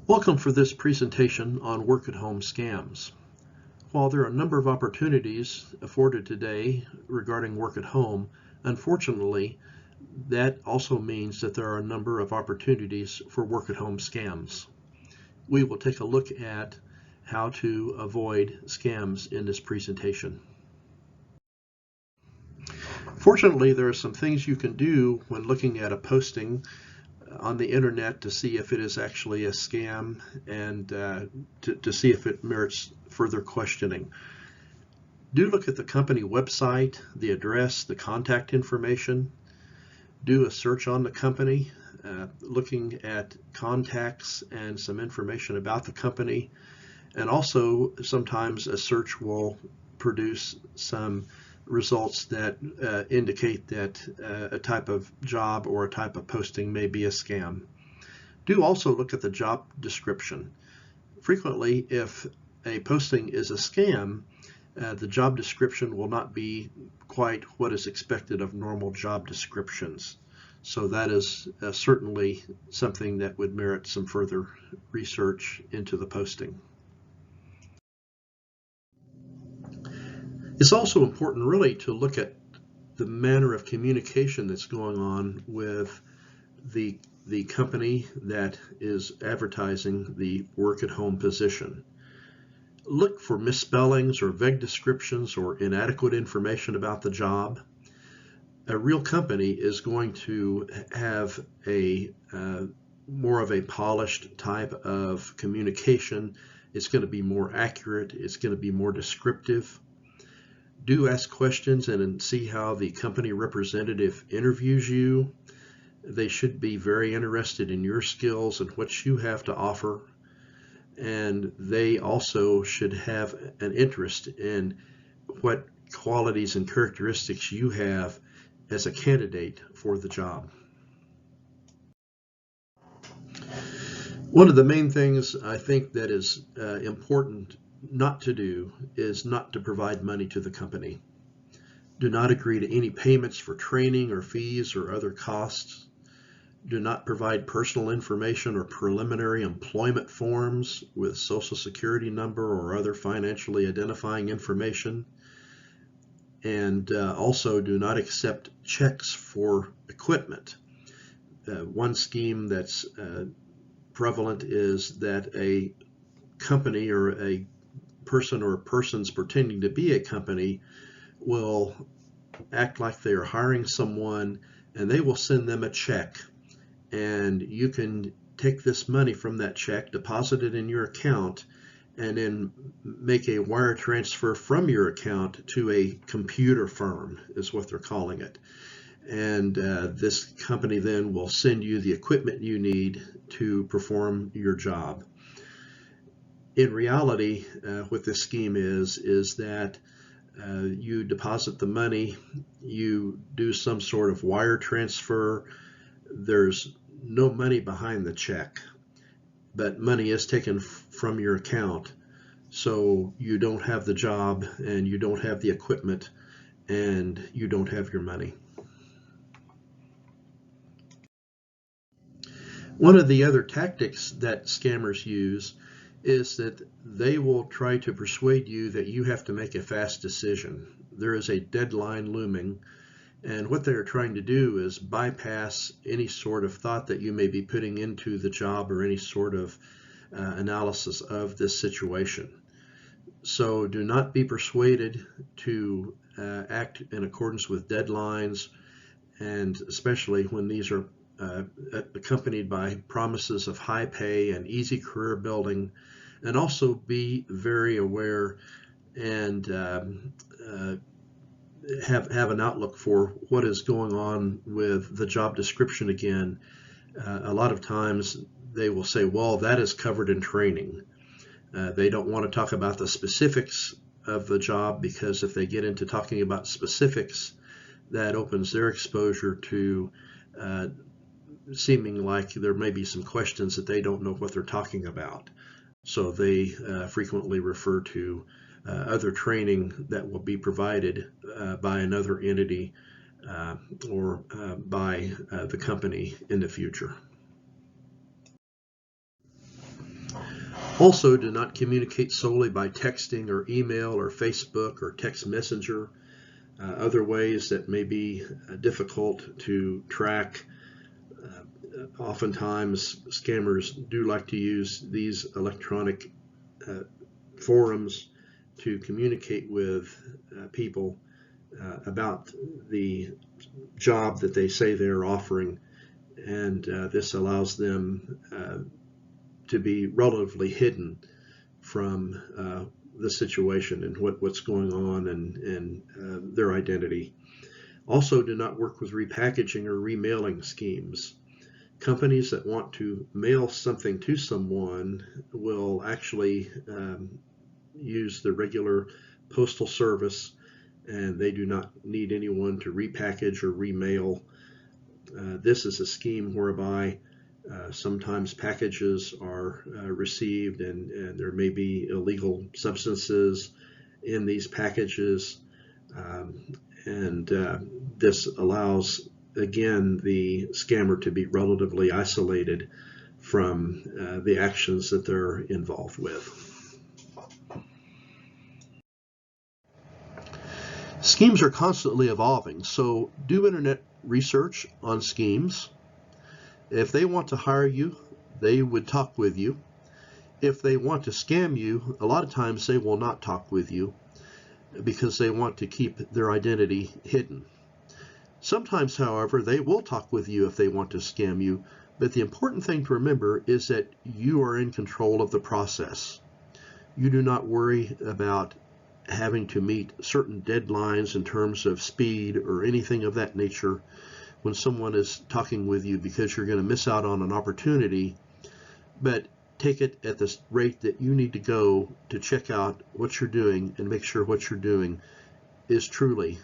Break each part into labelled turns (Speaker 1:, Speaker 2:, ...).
Speaker 1: Welcome for this presentation on work-at-home scams. While there are a number of opportunities afforded today regarding work at home, unfortunately, that also means that there are a number of opportunities for work-at-home scams. We will take a look at how to avoid scams in this presentation. Fortunately, there are some things you can do when looking at a posting on the internet to see if it is actually a scam and to see if it merits further questioning. Do look at the company website, the address, the contact information. Do a search on the company, looking at contacts and some information about the company. And also sometimes a search will produce some results that indicate that a type of job or a type of posting may be a scam. Do also look at the job description. Frequently, if a posting is a scam, the job description will not be quite what is expected of normal job descriptions. So that is certainly something that would merit some further research into the posting. It's also important really to look at the manner of communication that's going on with the company that is advertising the work-at-home position. Look for misspellings or vague descriptions or inadequate information about the job. A real company is going to have a more of a polished type of communication. It's going to be more accurate. It's going to be more descriptive. Do ask questions and see how the company representative interviews you. They should be very interested in your skills and what you have to offer. And they also should have an interest in what qualities and characteristics you have as a candidate for the job. One of the main things I think that is important not to do is not to provide money to the company. Do not agree to any payments for training or fees or other costs. Do not provide personal information or preliminary employment forms with Social Security number or other financially identifying information. And also do not accept checks for equipment. One scheme that's prevalent is that a company or a person or persons pretending to be a company will act like they are hiring someone, and they will send them a check, and you can take this money from that check, deposit it in your account, and then make a wire transfer from your account to a computer firm is what they're calling it. And this company then will send you the equipment you need to perform your job. In reality, what this scheme is that you deposit the money, you do some sort of wire transfer. There's no money behind the check, but money is taken from your account. So you don't have the job and you don't have the equipment and you don't have your money. One of the other tactics that scammers use is that they will try to persuade you that you have to make a fast decision. There is a deadline looming, and what they're trying to do is bypass any sort of thought that you may be putting into the job or any sort of analysis of this situation. So do not be persuaded to act in accordance with deadlines, and especially when these are accompanied by promises of high pay and easy career building. And also be very aware and have an outlook for what is going on with the job description again. A lot of times they will say, well, that is covered in training. They don't want to talk about the specifics of the job, because if they get into talking about specifics, that opens their exposure to seeming like there may be some questions that they don't know what they're talking about. So they frequently refer to other training that will be provided by another entity or by the company in the future. Also, do not communicate solely by texting or email or Facebook or text messenger. Other ways that may be difficult to track. Oftentimes, scammers do like to use these electronic forums to communicate with people about the job that they say they're offering, and this allows them to be relatively hidden from the situation and what's going on and their identity. Also, do not work with repackaging or remailing schemes. Companies that want to mail something to someone will actually use the regular postal service, and they do not need anyone to repackage or remail. This is a scheme whereby sometimes packages are received and there may be illegal substances in these packages, and this allows, again, the scammer to be relatively isolated from the actions that they're involved with. Schemes are constantly evolving, so do internet research on schemes. If they want to hire you, they would talk with you. If they want to scam you, a lot of times they will not talk with you because they want to keep their identity hidden. Sometimes, however, they will talk with you if they want to scam you, but the important thing to remember is that you are in control of the process. You do not worry about having to meet certain deadlines in terms of speed or anything of that nature when someone is talking with you, because you're going to miss out on an opportunity. But take it at the rate that you need to go to check out what you're doing and make sure what you're doing is truly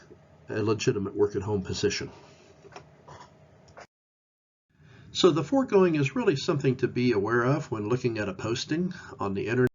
Speaker 1: a legitimate work-at-home position. So the foregoing is really something to be aware of when looking at a posting on the internet.